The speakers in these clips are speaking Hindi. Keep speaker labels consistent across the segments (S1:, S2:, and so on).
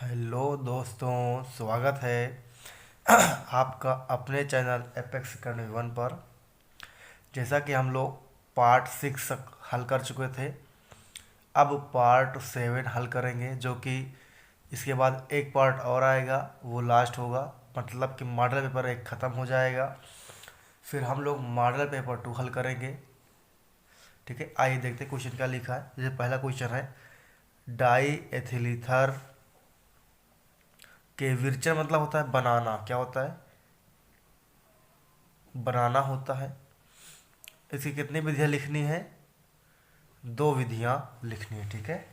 S1: हेलो दोस्तों, स्वागत है आपका अपने चैनल एपेक्स अकेडमी वन पर। जैसा कि हम लोग पार्ट 6 हल कर चुके थे, अब पार्ट 7 हल करेंगे, जो कि इसके बाद एक पार्ट और आएगा, वो लास्ट होगा। मतलब कि मॉडल पेपर 1 ख़त्म हो जाएगा, फिर हम लोग मॉडल पेपर 2 हल करेंगे। ठीक है, आइए देखते हैं क्वेश्चन क्या लिखा है। जैसे पहला क्वेश्चन है, डाई एथिल ईथर के विरचन मतलब होता है बनाना। क्या होता है? बनाना होता है। इसकी कितनी विधियां लिखनी है? 2 विधियां लिखनी है। ठीक है,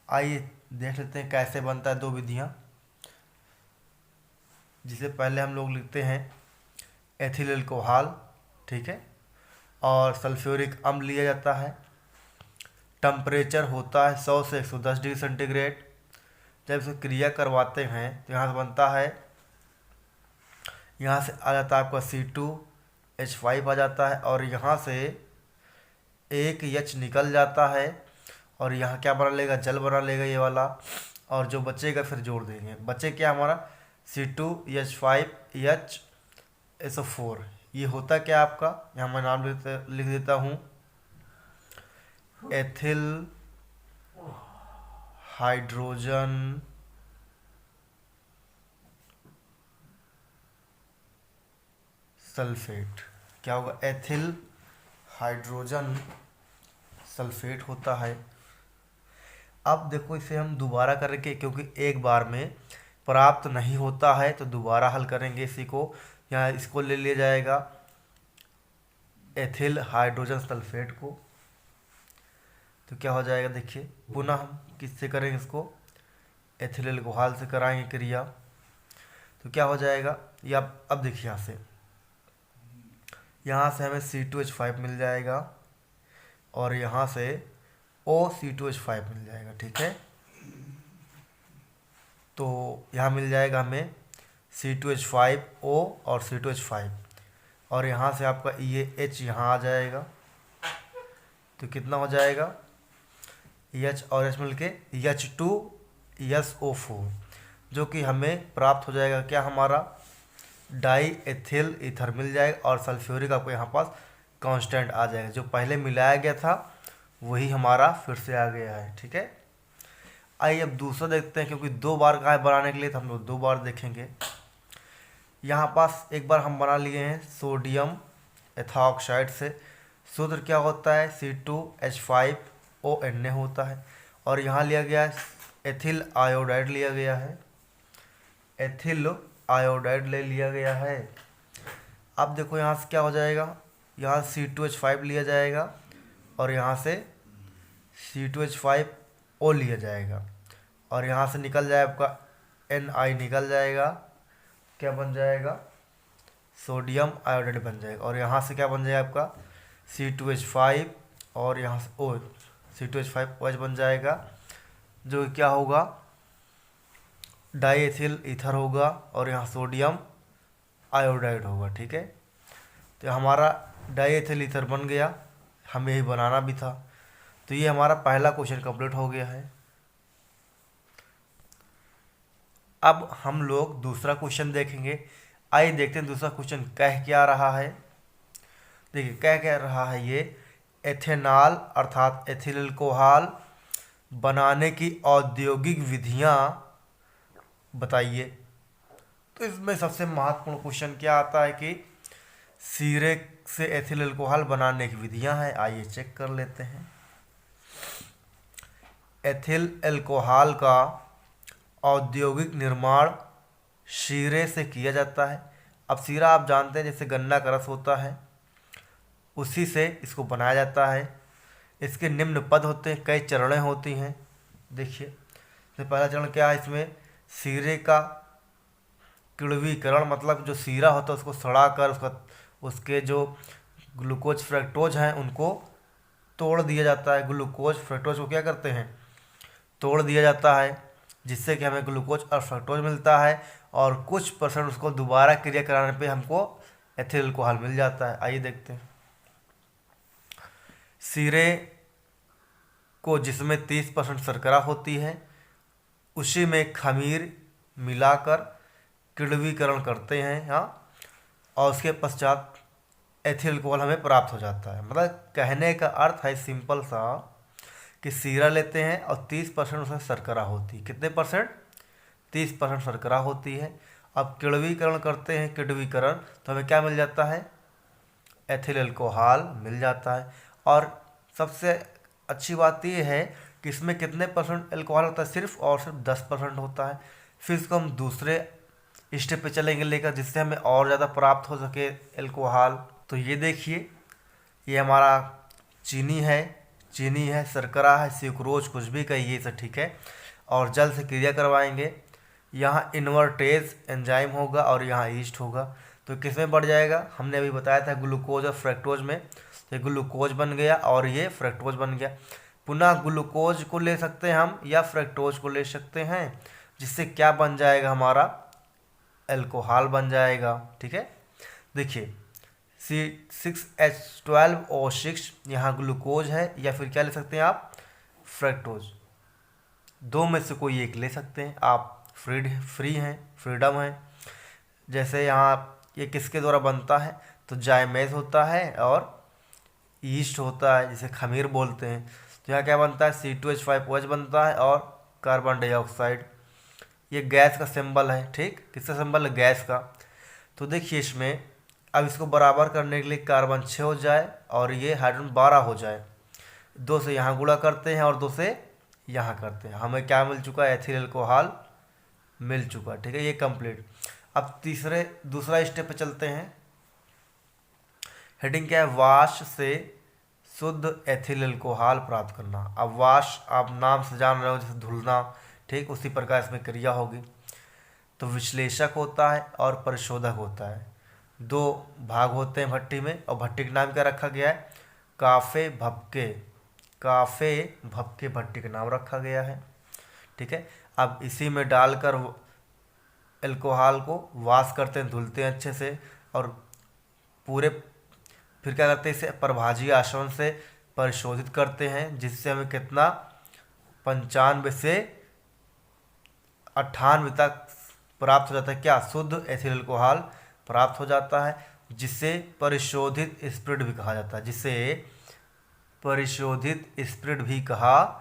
S1: आइए देख लेते हैं कैसे बनता है 2 विधियां। जिसे पहले हम लोग लिखते हैं एथिल अल्कोहल। ठीक है, और सल्फ्यूरिक अम्ल लिया जाता है। टेम्परेचर होता है 100 से 110 डिग्री सेंटीग्रेड। जब इसे क्रिया करवाते हैं तो यहाँ से बनता है, यहाँ से आ जाता है आपका C2H5 आ जाता है, और यहाँ से एक H निकल जाता है, और यहाँ क्या बना लेगा? जल बना लेगा ये वाला। और जो बचेगा फिर जोड़ देंगे। बचे क्या हमारा? C2H5HSO4। ये होता क्या आपका? यहाँ मैं नाम लिख देता हूँ, एथिल हाइड्रोजन सल्फेट। क्या होगा? एथिल हाइड्रोजन सल्फेट होता है। अब देखो, इसे हम दोबारा करेंगे, क्योंकि एक बार में प्राप्त नहीं होता है, तो दोबारा हल करेंगे इसी को। यहाँ इसको ले लिया जाएगा, एथिल हाइड्रोजन सल्फेट को। तो क्या हो जाएगा? देखिए, पुनः हम किससे करेंगे इसको? एथिल अल्कोहल से कराएंगे क्रिया। तो क्या हो जाएगा? ये अब देखिए, यहाँ से हमें C2H5 मिल जाएगा, और यहाँ से OC2H5 मिल जाएगा। ठीक है, तो यहाँ मिल जाएगा हमें C2H5O और C2H5, और यहाँ से आपका ये H यहाँ आ जाएगा। तो कितना हो जाएगा? H और H मिल के H2SO4, जो कि हमें प्राप्त हो जाएगा क्या? हमारा डाई एथिल ईथर मिल जाएगा, और सल्फ्यूरिक आपको यहाँ पास कांस्टेंट आ जाएगा। जो पहले मिलाया गया था वही हमारा फिर से आ गया है। ठीक है, आइए अब दूसरा देखते हैं, क्योंकि 2 बार का है बनाने के लिए, तो हम लोग 2 बार देखेंगे। यहाँ पास एक बार हम बना लिए हैं सोडियम एथॉक्साइड से। सूत्र क्या होता है? C2H5ONA होता है। और यहाँ लिया गया है एथिल आयोडाइड लिया गया है, एथिल आयोडाइड ले लिया गया है। अब देखो यहाँ से क्या हो जाएगा? यहाँ C2H5 लिया जाएगा, और यहाँ से C2H5O लिया जाएगा, और यहाँ से निकल जाए आपका Na निकल जाएगा। क्या बन जाएगा? सोडियम आयोडाइड बन जाएगा। और यहाँ से क्या बन जाएगा आपका? C2H5, और यहाँ से C2H5OH बन जाएगा, जो क्या होगा? डाई एथिल ईथर होगा, और यहाँ सोडियम आयोडाइड होगा। ठीक है, तो हमारा डाई एथिल ईथर बन गया, हमें यही बनाना भी था। तो ये हमारा पहला क्वेश्चन कंप्लीट हो गया है। अब हम लोग दूसरा क्वेश्चन देखेंगे। आइए देखते हैं दूसरा क्वेश्चन कह क्या रहा है। देखिए, कह क्या रहा है ये, एथेनॉल अर्थात एथिल अल्कोहल बनाने की औद्योगिक विधियां बताइए। तो इसमें सबसे महत्वपूर्ण क्वेश्चन क्या आता है कि सीरे से एथिल अल्कोहल बनाने की विधियां हैं। आइए चेक कर लेते हैं। एथिल अल्कोहल का औद्योगिक निर्माण शीरे से किया जाता है। अब शीरा आप जानते हैं, जैसे गन्ना का रस होता है, उसी से इसको बनाया जाता है। इसके निम्न पद होते हैं, कई चरणें होती हैं। देखिए, तो पहला चरण क्या है इसमें? शीरे का किण्वीकरण, मतलब जो शीरा होता है उसको सड़ा कर उसके जो ग्लूकोज फ्रक्टोज हैं उनको तोड़ दिया जाता है। ग्लूकोज फ्रक्टोज को क्या करते हैं? तोड़ दिया जाता है, जिससे कि हमें ग्लूकोज और फ्रक्टोज मिलता है, और कुछ परसेंट उसको दोबारा क्रिया कराने पे हमको एथिल अल्कोहल मिल जाता है। आइए देखते हैं। शीरे को जिसमें 30% शर्करा होती है, उसी में खमीर मिलाकर किण्वीकरण करते हैं। हाँ, और उसके पश्चात एथिल अल्कोहल हमें प्राप्त हो जाता है। मतलब कहने का अर्थ है सिंपल सा कि शीरा लेते हैं और 30% उसमें शर्करा होती है। कितने परसेंट? 30% शर्करा होती है। अब किण्वीकरण करते हैं, किण्वीकरण, तो हमें क्या मिल जाता है? एथिल अल्कोहल मिल जाता है। और सबसे अच्छी बात यह है कि इसमें कितने परसेंट अल्कोहल होता है? सिर्फ और सिर्फ 10% होता है। फिर इसको हम दूसरे स्टेप पे चलेंगे लेकर, जिससे हमें और ज़्यादा प्राप्त हो सके अल्कोहल। तो ये देखिए, ये हमारा चीनी है, शर्करा है, सुक्रोज, कुछ भी कहिए इसे, ठीक है। और जल से क्रिया करवाएंगे। यहाँ इन्वर्टेज एंजाइम होगा और यहाँ ईस्ट होगा। तो किस में बढ़ जाएगा? हमने अभी बताया था ग्लूकोज और फ्रक्टोज में। तो ग्लूकोज बन गया और ये फ्रक्टोज बन गया। पुनः ग्लूकोज को ले सकते हैं हम या फ्रक्टोज को ले सकते हैं, जिससे क्या बन जाएगा? हमारा अल्कोहल बन जाएगा, ठीक है। देखिए C6H12O6 यहाँ ग्लूकोज है, या फिर क्या ले सकते हैं आप? फ्रक्टोज। दो में से कोई एक ले सकते हैं आप, फ्री हैं, फ्रीडम है। जैसे यहाँ ये किसके द्वारा बनता है? तो जाइमेज होता है और ईस्ट होता है, जिसे खमीर बोलते हैं। तो यहाँ क्या बनता है? C2H5OH बनता है और कार्बन डाइऑक्साइड। ये गैस का सिंबल है, ठीक। किसका सिंबल है? गैस का। तो देखिए इसमें अब इसको बराबर करने के लिए कार्बन 6 हो जाए और ये हाइड्रोजन 12 हो जाए। 2 से यहाँ गुणा करते हैं और 2 से यहाँ करते हैं। हमें क्या मिल चुका है? एथिल अल्कोहल मिल चुका, ठीक है। ये कंप्लीट। अब दूसरा स्टेप पे चलते हैं। हेडिंग क्या है? वाश से शुद्ध एथिल अल्कोहल प्राप्त करना। अब वाश आप नाम से जान रहे हो, जैसे धुलना, ठीक। उसी प्रकार इसमें क्रिया होगी। तो विश्लेषक होता है और परिशोधक होता है। 2 भाग होते हैं भट्टी में, और भट्टी का नाम क्या रखा गया है? काफे भपके। काफे भपके भट्टी का नाम रखा गया है, ठीक है। अब इसी में डालकर अल्कोहल को वाश करते हैं, धुलते हैं अच्छे से, और पूरे फिर क्या करते हैं? इसे प्रभाजी आसवन से परिशोधित करते हैं, जिससे हमें कितना? 95 से 98 तक प्राप्त हो जाता है। क्या? शुद्ध एथिल अल्कोहल प्राप्त हो जाता है, जिसे परिशोधित स्प्रिट भी कहा जाता है। जिसे परिशोधित स्प्रिट भी कहा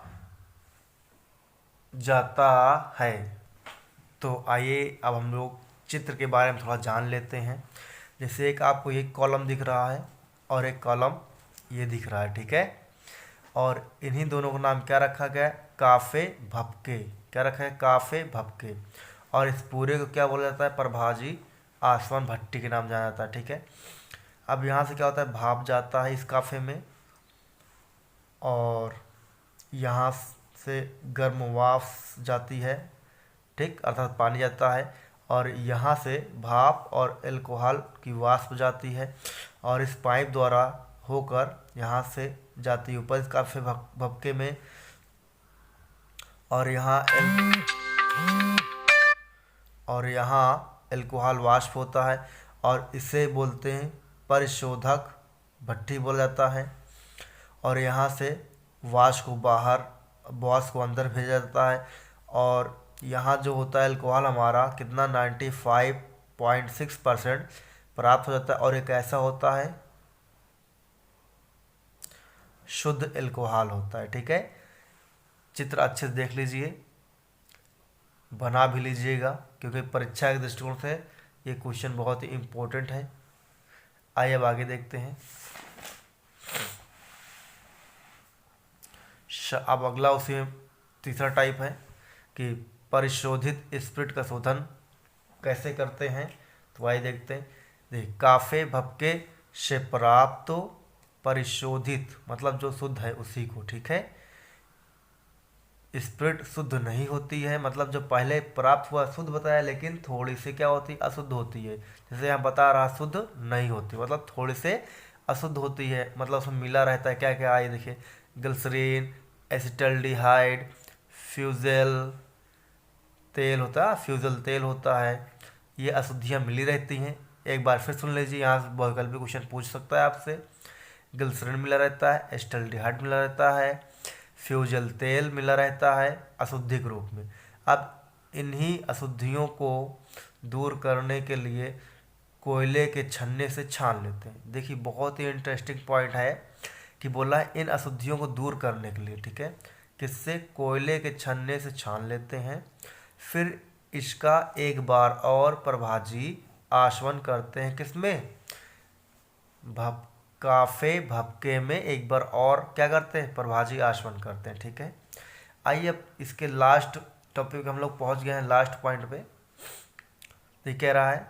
S1: जाता है। तो आइए अब हम लोग चित्र के बारे में थोड़ा जान लेते हैं। जैसे एक आपको एक कॉलम दिख रहा है और एक कॉलम ये दिख रहा है, ठीक है। और इन्हीं दोनों का नाम क्या रखा गया है? काफे भपके। क्या रखा है? काफे भपके। और इस पूरे को क्या बोला जाता है? प्रभाजी आसवन भट्टी के नाम जाना जाता है, ठीक है। अब यहाँ से क्या होता है? भाप जाता है इस काफे में, और यहाँ से गर्म वाष्प जाती है, ठीक, अर्थात पानी जाता है। और यहाँ से भाप और अल्कोहल की वाष्प जाती है, और इस पाइप द्वारा होकर यहाँ से जाती है ऊपर इस काफे भपके में। और यहाँ अल्कोहल वाष्प होता है, और इसे बोलते हैं परिशोधक भट्टी बोला जाता है। और यहाँ से वाष्प को अंदर भेजा जाता है। और यहाँ जो होता है अल्कोहल हमारा कितना? 95.6% प्राप्त हो जाता है, और एक ऐसा होता है शुद्ध अल्कोहल होता है, ठीक है। चित्र अच्छे से देख लीजिए, बना भी लीजिएगा, क्योंकि परीक्षा के दृष्टिकोण से ये क्वेश्चन बहुत ही इम्पोर्टेंट है। आइए अब आगे देखते हैं। अब अगला उसी में तीसरा टाइप है कि परिशोधित स्प्रिट का शोधन कैसे करते हैं। तो आइए देखते हैं। देखिए, काफे भपके से प्राप्त तो परिशोधित मतलब जो शुद्ध है उसी को, ठीक है। स्प्रिट शुद्ध नहीं होती है, मतलब जो पहले प्राप्त हुआ शुद्ध बताया, लेकिन थोड़ी सी क्या होती है? अशुद्ध होती है। जैसे यहाँ बता रहा शुद्ध नहीं होती, मतलब थोड़ी से अशुद्ध होती है, मतलब उसमें मिला रहता है क्या क्या? आइए देखिए, ग्लिसरीन, एसिटल्डिहाइड, फ्यूजल तेल होता है। ये अशुद्धियाँ मिली रहती हैं। एक बार फिर सुन लीजिए, यहाँ से वैकल्पिक क्वेश्चन पूछ सकता है आपसे। ग्लिसरीन मिला रहता है, एसिटल्डिहाइड मिला रहता है, फ्यूजल तेल मिला रहता है अशुद्धि के रूप में। अब इन्हीं अशुद्धियों को दूर करने के लिए कोयले के छन्ने से छान लेते हैं। देखिए बहुत ही इंटरेस्टिंग पॉइंट है कि बोला है इन अशुद्धियों को दूर करने के लिए, ठीक है, किससे, कोयले के छन्ने से छान लेते हैं। फिर इसका एक बार और प्रभाजी आशवन करते हैं, किसमें, काफे भपके में एक बार और क्या करते हैं, प्रभाजी आशवन करते हैं, ठीक है। आइए अब इसके लास्ट टॉपिक हम लोग पहुंच गए हैं, लास्ट पॉइंट पे। तो ये कह रहा है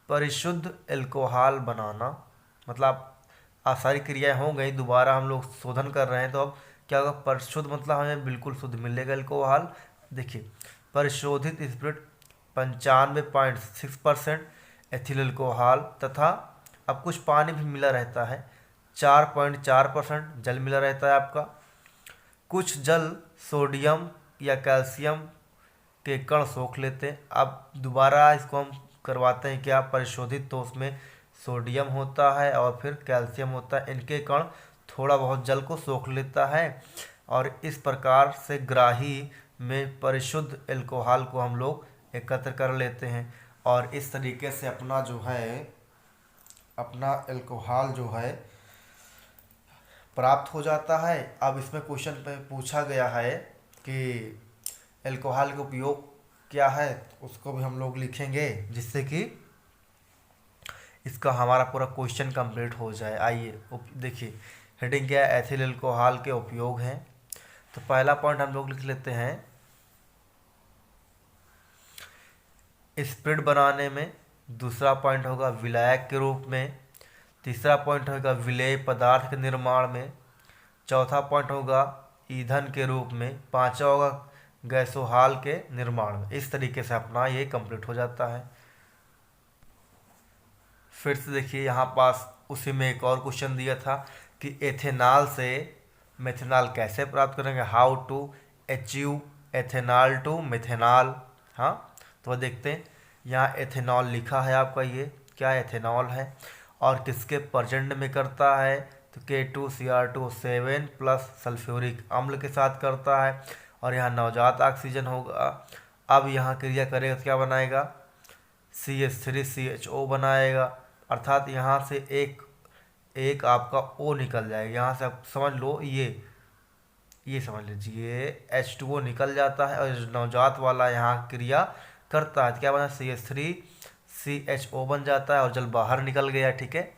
S1: परिशुद्ध एल्कोहल बनाना, मतलब सारी क्रियाएं हो गई, दोबारा हम लोग शोधन कर रहे हैं, तो अब क्या होगा, परिशुद्ध मतलब हमें बिल्कुल शुद्ध मिलेगा एल्कोहल। देखिए परिशोधित स्पिरिट 95.6% एथिल एल्कोहल तथा अब कुछ पानी भी मिला रहता है, 4.4% जल मिला रहता है आपका, कुछ जल सोडियम या कैल्शियम के कण सोख लेते हैं। अब दोबारा इसको हम करवाते हैं क्या, परिशोधित, तो उसमें सोडियम होता है और फिर कैल्शियम होता है, इनके कण थोड़ा बहुत जल को सोख लेता है और इस प्रकार से ग्राही में परिशुद्ध एल्कोहल को हम लोग एकत्र कर लेते हैं और इस तरीके से अपना जो है, अपना एल्कोहल जो है प्राप्त हो जाता है। अब इसमें क्वेश्चन पे पूछा गया है कि एल्कोहल का उपयोग क्या है, उसको भी हम लोग लिखेंगे जिससे कि इसका हमारा पूरा क्वेश्चन कंप्लीट हो जाए। आइए देखिए हेडिंग क्या है, एथिल एल्कोहल के उपयोग हैं। तो पहला पॉइंट हम लोग लिख लेते हैं स्प्रिट बनाने में, दूसरा पॉइंट होगा विलायक के रूप में, तीसरा पॉइंट होगा विलेय पदार्थ के निर्माण में, चौथा पॉइंट होगा ईंधन के रूप में, पांचवा होगा गैसोहाल के निर्माण में। इस तरीके से अपना ये कंप्लीट हो जाता है। फिर से देखिए यहाँ पास उसी में एक और क्वेश्चन दिया था कि एथेनॉल से मेथेनॉल कैसे प्राप्त करेंगे, how to achieve ethanol to methanol. हाँ तो वह देखते हैं, यहाँ एथेनॉल लिखा है आपका, ये क्या एथेनॉल है और किसके प्रचंड में करता है, तो K2Cr2 7 प्लस सल्फ्यूरिक अम्ल के साथ करता है और यहाँ नवजात ऑक्सीजन होगा। अब यहाँ क्रिया करेगा तो क्या बनाएगा, CH3CHO बनाएगा, अर्थात यहाँ से एक आपका O निकल जाएगा। यहाँ से आप समझ लो, ये समझ लीजिए H2O निकल जाता है और नवजात वाला यहाँ क्रिया करता है तो क्या बना, CH3CHO बन जाता है और जल बाहर निकल गया, ठीक है।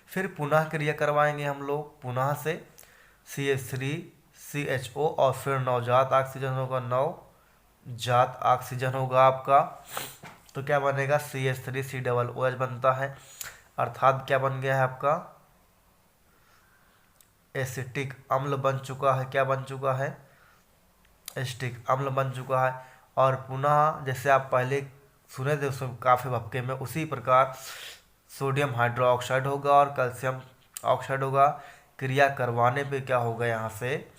S1: फिर पुनः क्रिया करवाएंगे हम लोग, पुनः से CH3CHO और फिर नवजात ऑक्सीजन होगा, नवजात ऑक्सीजन होगा आपका, तो क्या बनेगा, CH3COOH बनता है, अर्थात क्या बन गया है आपका, एसिटिक अम्ल बन चुका है। क्या बन चुका है, एसिटिक अम्ल बन चुका है। और पुनः जैसे आप पहले सुने थे उसमें काफ़ी भपके में, उसी प्रकार सोडियम हाइड्रोक्साइड होगा और कैल्शियम ऑक्साइड होगा, क्रिया करवाने पे क्या होगा, यहाँ से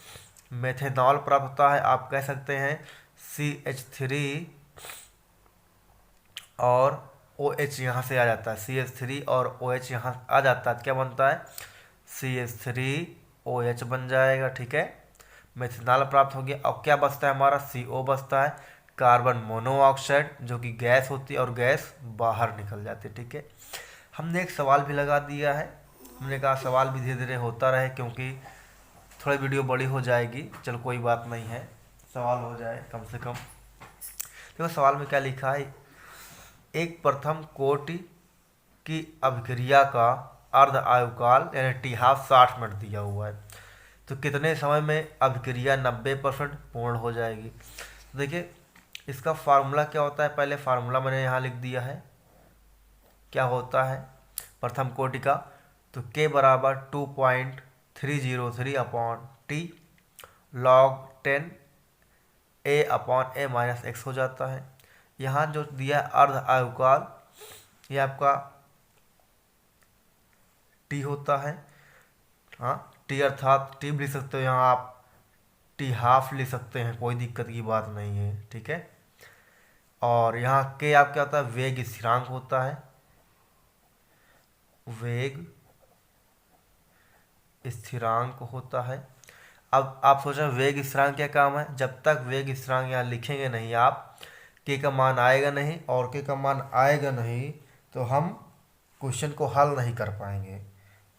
S1: मेथेनॉल प्राप्त होता है। आप कह सकते हैं CH3 और OH यहाँ से आ जाता है, CH3 और OH यहाँ आ जाता है, क्या बनता है, CH3OH बन जाएगा, ठीक है। मेथेनॉल प्राप्त हो गया। अब क्या बचता है हमारा, CO बचता है, कार्बन मोनोऑक्साइड, जो कि गैस होती है और गैस बाहर निकल जाती है, ठीक है। हमने एक सवाल भी लगा दिया है, हमने कहा सवाल भी धीरे धीरे होता रहे क्योंकि थोड़ी वीडियो बड़ी हो जाएगी, चलो कोई बात नहीं है, सवाल हो जाए कम से कम। देखो सवाल में क्या लिखा है, एक प्रथम कोटि की अभिक्रिया का अर्ध आयुकाल यानी T½ 60 मिनट दिया हुआ है, तो कितने समय में अभिक्रिया 90% पूर्ण हो जाएगी। तो देखिए इसका फार्मूला क्या होता है, पहले फार्मूला मैंने यहाँ लिख दिया है, क्या होता है प्रथम कोटि का, तो K बराबर 2.303/T log 10 A/A-x हो जाता है। यहाँ जो दिया अर्ध आयुकाल, ये आपका T होता है, हाँ T अर्थात T भी लिख सकते हो, यहाँ आप T½ लिख सकते हैं, कोई दिक्कत की बात नहीं है, ठीक है। और यहाँ K आप क्या होता है, वेग स्थिरांक होता है, वेग स्थिरांक होता है। अब आप सोच रहे हैं वेग स्थिरांक क्या काम है, जब तक वेग स्थिरांक यहाँ लिखेंगे नहीं आप, के का मान आएगा नहीं, और के का मान आएगा नहीं तो हम क्वेश्चन को हल नहीं कर पाएंगे।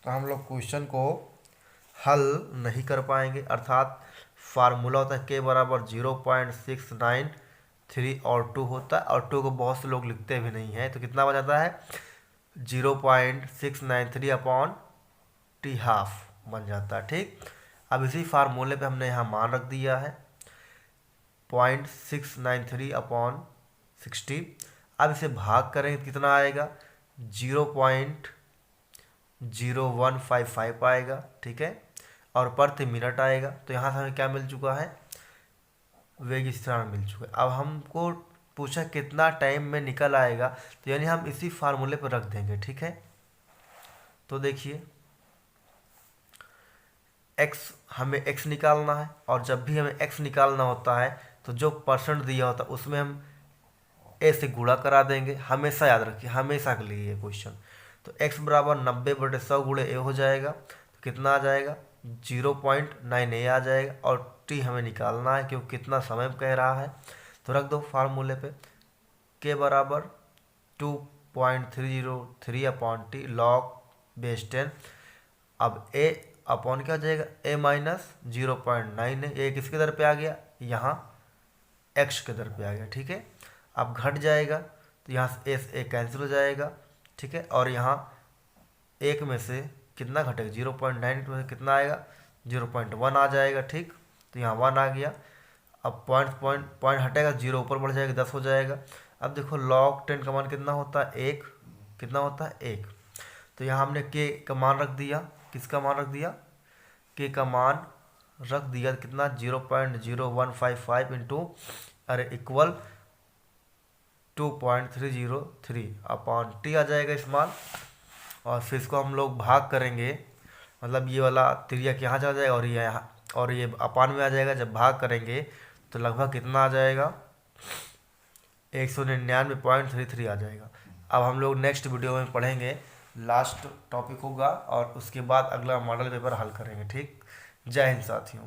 S1: तो हम लोग क्वेश्चन को हल नहीं कर पाएंगे, अर्थात फार्मूला होता है के बराबर 0.693 और 2 होता है, और 2 को बहुत से लोग लिखते भी नहीं हैं, तो कितना बन जाता है 0.693 अपॉन टी हाफ बन जाता है। ठीक, अब इसी फार्मूले पे हमने यहाँ मान रख दिया है 0.693 अपॉन 60। अब इसे भाग करेंगे तो कितना आएगा 0.0155 आएगा। ठीक है, और प्रति मिनट आएगा। तो यहाँ से हमें क्या मिल चुका है, वेग स्थिरांक मिल चुका है। अब हमको पूछा कितना टाइम में निकल आएगा, तो यानी हम इसी फार्मूले पर रख देंगे। ठीक है, तो देखिए x हमें x निकालना है, और जब भी हमें x निकालना होता है तो जो परसेंट दिया होता है उसमें हम a से गुणा करा देंगे। हमेशा याद रखिए, हमेशा के लिए ये क्वेश्चन। तो x बराबर 90/100 गुणे a हो जाएगा, तो कितना आ जाएगा 0.9a आ जाएगा, और t हमें निकालना है क्योंकि कितना समय कह रहा है। तो रख दो फार्मूले पे, k बराबर 2.303 अपॉन टी लॉग बेस 10। अब a अपॉन क्या हो जाएगा, a माइनस 0.9 है, ये किसके दर पे आ गया, यहाँ x के दर पे आ गया। ठीक है, अब घट जाएगा तो यहाँ से s a कैंसिल हो जाएगा। ठीक है, और यहाँ एक में से कितना घटेगा 0.9 में से कितना आएगा 0.1 आ जाएगा। ठीक, तो यहाँ 1 आ गया। अब पॉइंट हटेगा, 0 ऊपर बढ़ जाएगा, 10 हो जाएगा। अब देखो log 10 का मान कितना होता है 1, कितना होता है 1। तो यहाँ हमने k का मान रख दिया, किसका मान रख दिया, k का मान रख दिया कितना 0.0155 इंटू अरे इक्वल 2.303 अपॉन टी आ जाएगा इस मान। और फिर इसको हम लोग भाग करेंगे, मतलब ये वाला तिर्यक यहाँ चला जाएगा और ये यहाँ, और ये अपान में आ जाएगा। जब भाग करेंगे तो लगभग कितना आ जाएगा 199.33 आ जाएगा। अब हम लोग नेक्स्ट वीडियो में पढ़ेंगे, लास्ट टॉपिक होगा, और उसके बाद अगला मॉडल पेपर हल करेंगे। ठीक, जय हिंद साथियों।